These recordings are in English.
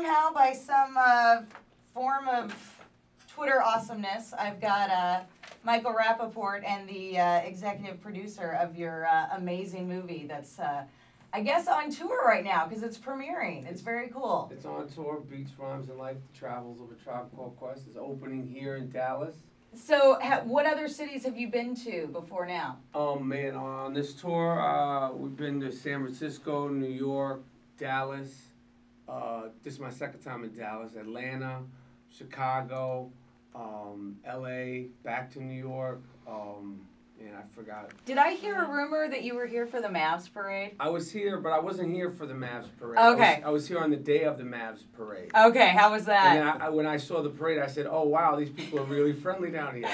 somehow, by some form of Twitter awesomeness, I've got Michael Rapaport and the executive producer of your amazing movie that's, I guess, on tour right now because it's premiering. It's very cool. It's on tour. Beats, Rhymes, and Life, The Travels of a Tribe Called Quest is opening here in Dallas. So, what other cities have you been to before now? Oh man, on this tour, we've been to San Francisco, New York, Dallas. This is my second time in Dallas. Atlanta, Chicago, LA, back to New York. And I forgot. Did I hear a rumor that you were here for the Mavs parade? I was here, but I wasn't here for the Mavs parade. Okay. I was here on the day of the Mavs parade. Okay, how was that? And then when I saw the parade, I said, "Oh wow, these people are really friendly down here."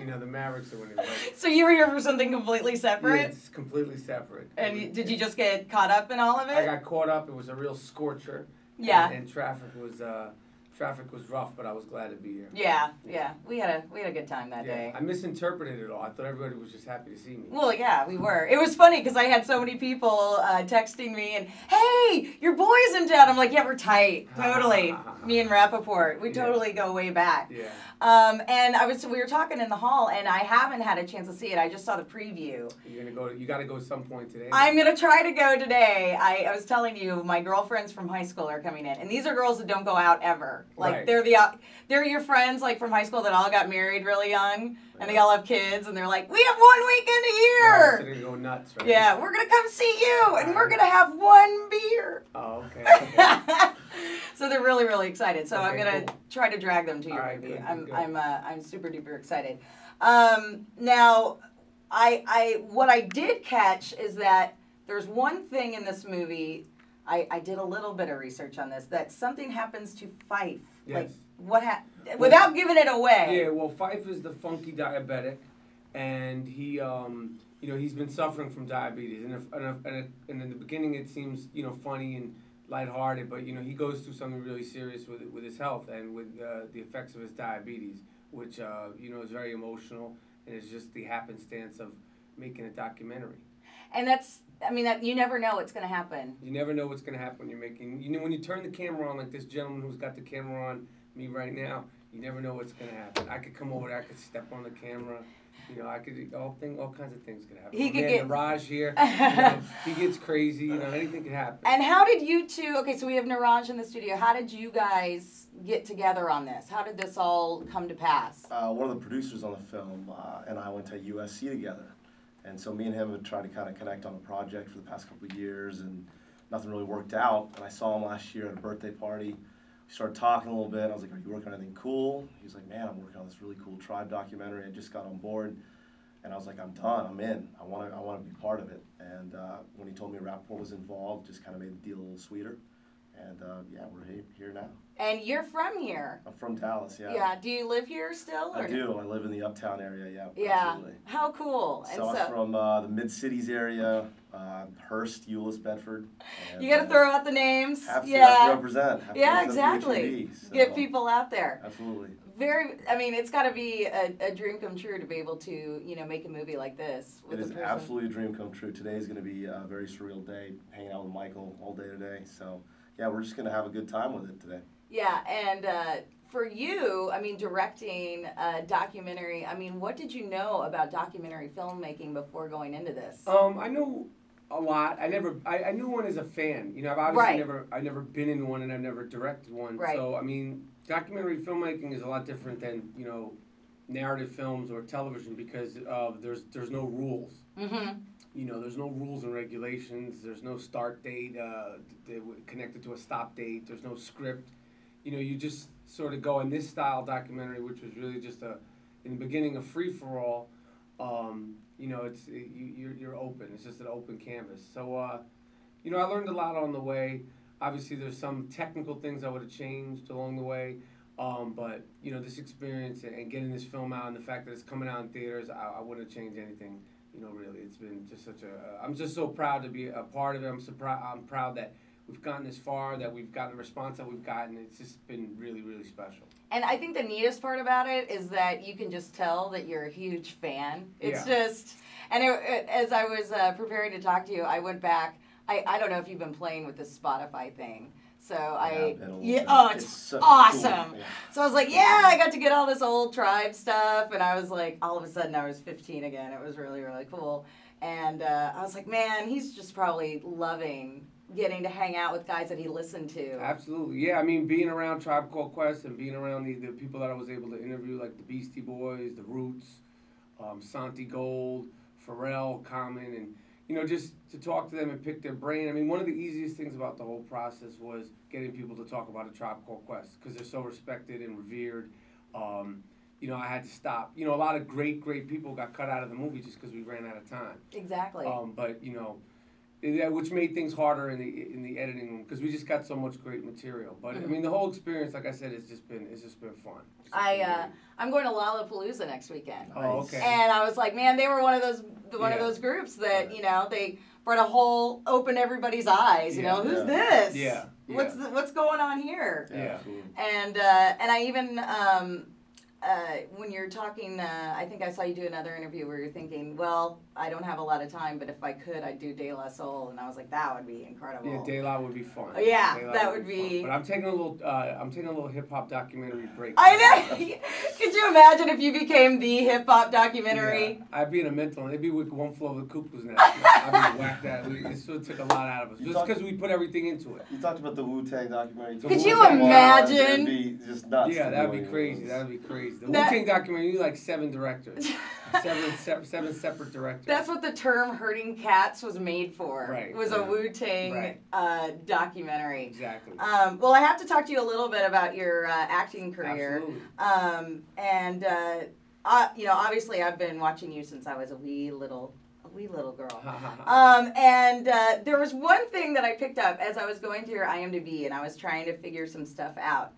You know, the Mavericks are winning. So you were here for something completely separate? Yeah, it's completely separate. And did you just get caught up in all of it? I got caught up. It was a real scorcher. Yeah. And traffic was rough, but I was glad to be here. Yeah. We had a good time that day. I misinterpreted it all. I thought everybody was just happy to see me. Well, yeah, we were. It was funny because I had so many people texting me and, "Hey, your boy's in town." I'm like, "Yeah, we're tight, totally." Me and Rapaport, we totally go way back. Yeah. And we were talking in the hall, and I haven't had a chance to see it. I just saw the preview. You got to go some point today. I'm gonna try to go today. I was telling you, my girlfriends from high school are coming in, and these are girls that don't go out ever. Like they're your friends like from high school that all got married really young, and they all have kids, and they're like, "We have 1 weekend a year." Right, so they're gonna go nuts, right? Yeah, we're gonna come see you, and we're gonna have 1 beer. Oh, okay. So they're really, really excited. So I'm gonna cool. try to drag them to your right, movie. good, I'm super duper excited. Now, what I did catch is that there's one thing in this movie. I did a little bit of research on this, that something happens to Fife. Yes. Like without giving it away. Yeah. Well, Fife is the Funky Diabetic, and he he's been suffering from diabetes, and in the beginning it seems funny and lighthearted, but he goes through something really serious with his health and with the effects of his diabetes, which is very emotional, and it's just the happenstance of making a documentary. And you never know what's going to happen. You never know what's going to happen when you're making. When you turn the camera on, like this gentleman who's got the camera on me right now, you never know what's going to happen. I could come over there, I could step on the camera. I could all kinds of things could happen. He could get Niraj here. He gets crazy. Anything could happen. And how did you two? Okay, so we have Niraj in the studio. How did you guys get together on this? How did this all come to pass? One of the producers on the film and I went to USC together, and so me and him had tried to kind of connect on a project for the past couple of years, and nothing really worked out. And I saw him last year at a birthday party. We started talking a little bit. I was like, "Are you working on anything cool?" He's like, "Man, I'm working on this really cool tribe documentary. I just got on board." And I was like, "I'm done. I'm in. I want to be part of it." And when he told me Rapaport was involved, just kind of made the deal a little sweeter. And we're here now. And you're from here. I'm from Dallas, yeah. Yeah. Do you live here still? I do. I live in the Uptown area, yeah. Yeah. Absolutely. How cool. So I'm from the Mid-Cities area, Hearst, Euless, Bedford. And, you got to throw out the names. Have to Yeah, represent. exactly. So. Get people out there. Absolutely. It's got to be a dream come true to be able to, make a movie like this. It is absolutely a dream come true. Today is going to be a very surreal day, hanging out with Michael all day today. So, yeah, we're just going to have a good time with it today. Yeah, and for you, directing a documentary, what did you know about documentary filmmaking before going into this? I knew a lot. I knew one as a fan. I've obviously never been in one, and I've never directed one. Right. So, documentary filmmaking is a lot different than, narrative films or television because there's no rules. Mm-hmm. There's no rules and regulations. There's no start date connected to a stop date. There's no script. You just sort of go in this style documentary, which was really just in the beginning, a free-for-all. You're open. It's just an open canvas. So, I learned a lot on the way. Obviously, there's some technical things I would have changed along the way. But, this experience and getting this film out and the fact that it's coming out in theaters, I wouldn't have changed anything. Really, it's been just I'm just so proud to be a part of it. I'm proud that we've gotten this far, that we've gotten the response that we've gotten. It's just been really, really special. And I think the neatest part about it is that you can just tell that you're a huge fan. It's just, and as I was preparing to talk to you, I went back. I don't know if you've been playing with this Spotify thing. So it's so awesome. Cool. Yeah. So I was like, yeah, I got to get all this old tribe stuff, and I was like, all of a sudden I was 15 again. It was really, really cool. And I was like, man, he's just probably loving getting to hang out with guys that he listened to. Absolutely, yeah. I mean, being around Tribe Called Quest and being around the people that I was able to interview, like the Beastie Boys, the Roots, Santi Gold, Pharrell, Common, and just to talk to them and pick their brain. I mean, one of the easiest things about the whole process was getting people to talk about a Tribe Called Quest because they're so respected and revered. I had to stop. A lot of great people got cut out of the movie just because we ran out of time. Exactly. But which made things harder in the editing room because we just got so much great material. But I mean, the whole experience, like I said, it's just been fun. I'm going to Lollapalooza next weekend. Oh, okay. And I was like, man, they were one of those groups that they brought a whole open everybody's eyes. Who's this? Yeah. What's going on here? Yeah. And I even when you're talking, I think I saw you do another interview where you're thinking, well, I don't have a lot of time, but if I could, I'd do De La Soul, and I was like, that would be incredible. Yeah, De La would be fun. Yeah, that would be. But I'm taking a little hip hop documentary break. I know. Could you imagine if you became the hip hop documentary? Yeah, I'd be in a mental. It'd be with one floor of the cuckoo's nest. I'd be whacked out. It sort of took a lot out of us just because we put everything into it. You talked about the Wu-Tang documentary. Could you imagine? It'd be just nuts. Yeah, that'd be crazy. That'd be crazy. The Wu-Tang documentary, you need like 7 directors. seven separate directors. That's what the term "herding cats" was made for. Right. Was a Wu-Tang documentary. Exactly. Well, I have to talk to you a little bit about your acting career. Absolutely. Obviously, I've been watching you since I was a wee little girl. And there was one thing that I picked up as I was going through your IMDb, and I was trying to figure some stuff out.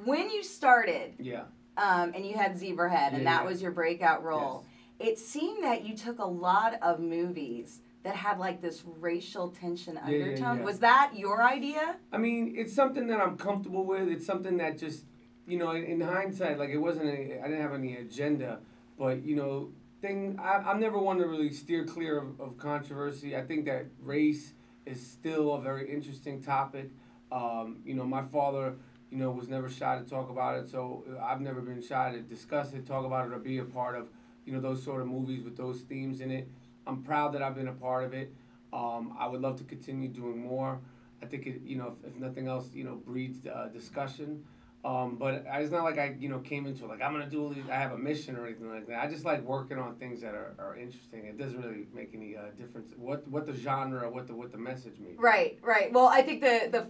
When you started. Yeah. And you had Zebrahead, and that was your breakout role. Yes. It seemed that you took a lot of movies that had like this racial tension undertone. Yeah. Was that your idea? I mean, it's something that I'm comfortable with. It's something that just, in hindsight, like I didn't have any agenda, but I'm never one to really steer clear of controversy. I think that race is still a very interesting topic. My father, was never shy to talk about it, so I've never been shy to discuss it, talk about it, or be a part of, those sort of movies with those themes in it. I'm proud that I've been a part of it. I would love to continue doing more. I think it, if nothing else, breeds discussion. But it's not like I, came into it like I'm gonna do. I have a mission or anything like that. I just like working on things that are interesting. It doesn't really make any difference what the genre or what the message means. Right. Well, I think the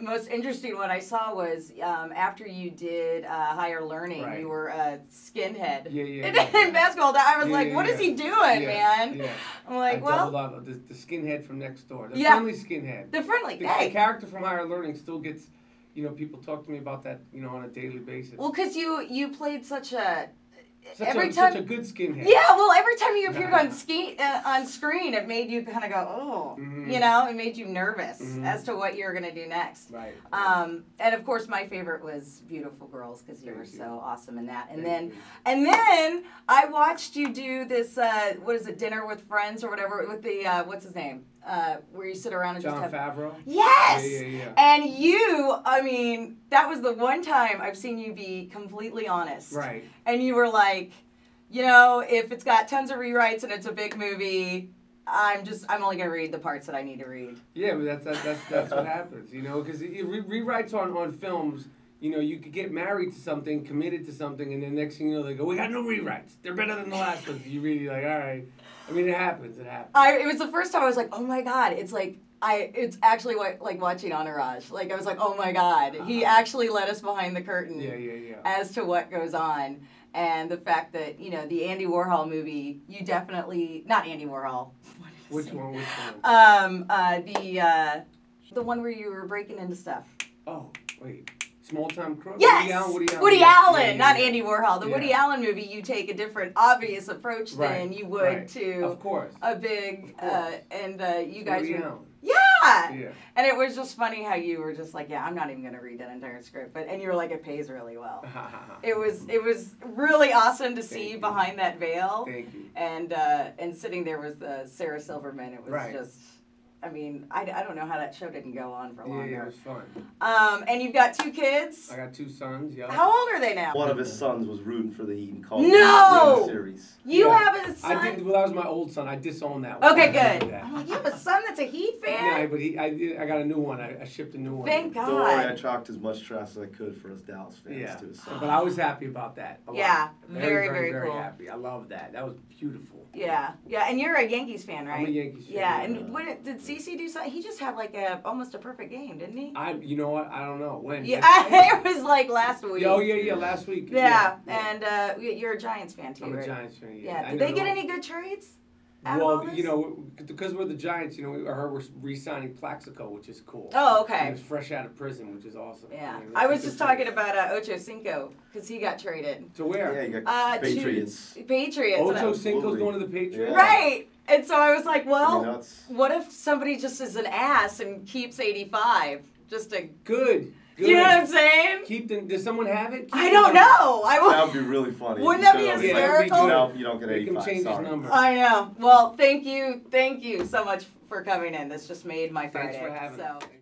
most interesting one I saw was after you did Higher Learning, you were a skinhead. Yeah. In basketball, I was like, what is he doing, man? Yeah. I'm like, the skinhead from next door, the friendly skinhead. The friendly. The character from Higher Learning still gets. People talk to me about that, on a daily basis. Well, because you played such a good skinhead. Yeah, well, every time you appeared on screen, it made you kind of go, oh, it made you nervous as to what you were going to do next. Right. And of course, my favorite was Beautiful Girls because you were so awesome in that. And then I watched you do this, what is it, Dinner with Friends or whatever with the what's his name? Where you sit around and Jon just have... Favreau? Yes! Yeah. And you, that was the one time I've seen you be completely honest. Right. And you were like, if it's got tons of rewrites and it's a big movie, I'm only going to read the parts that I need to read. Yeah, but that's what happens, because rewrites on films, you could get married to something, committed to something, and then next thing you know, they go, we got no rewrites. They're better than the last ones. You really like, all right. I mean, it happens. It was the first time I was like, oh my God, it's like, it's actually like watching Entourage. Like, I was like, oh my God, he actually let us behind the curtain as to what goes on. And the fact that, the Andy Warhol movie, you definitely, not Andy Warhol. Which one? The one where you were breaking into stuff. Oh, wait. Small Time Crook? Yes! Woody Allen, not Andy Warhol. The Woody Allen movie, you take a different obvious approach than you would to a big, and you guys Woody were... Allen. Yeah! And it was just funny how you were just like, I'm not even going to read that entire script. And you were like, it pays really well. It was really awesome to see you behind that veil. Thank you. And sitting there with Sarah Silverman, it was just... I mean, I don't know how that show didn't go on for Yeah, longer. it was fun. And you've got 2 kids. I got 2 sons. Yeah. How old are they now? One of his sons was rooting for the Heat and called No! the series. You Yeah. have a son. I did. Well, that was my old son. I disowned that one. Okay, I did good. that. I'm like, you have a son that's a Heat Yeah, fan? but I got a new one. I shipped a new one. Thank Don't worry, I God. chalked as much trash as I could for us Dallas fans Yeah. too. So. But I was happy about that. A lot. Yeah, Very, very very cool. happy. I love that. That was beautiful. Yeah, and you're a Yankees fan, right? I'm a Yankees fan. Yeah, and did CeCe do something? He just had like almost a perfect game, didn't he? You know what? I don't know when. Yeah, it was like last week. Oh yeah, last week. Yeah, and you're a Giants fan too, I'm right? a Giants fan. Yeah. I Did they know. get any good trades? Out of all Well, this? you know, because we're the Giants, you know, I heard we're re-signing Plaxico, which is cool. Oh, okay. He was fresh out of prison, which is awesome. Yeah, mean, I that's was a just good talking trade. about Ocho Cinco because he got traded. To where? Yeah, you got To Patriots. Patriots. and I- Ocho Cinco's Absolutely. going to the Patriots. Yeah. Right. And so I was like, I well, mean, that's, what if somebody just is an ass and keeps 85? Just to, Good. Good. you know what I'm saying? Keep them. Does someone have it? Keep I the don't number. know. that would be really funny. Wouldn't You that be said, hysterical? No, you don't get Make him 85. change Sorry. his number. I know. Well, thank you so much for coming in. This just made my Friday. Thanks for having so. me.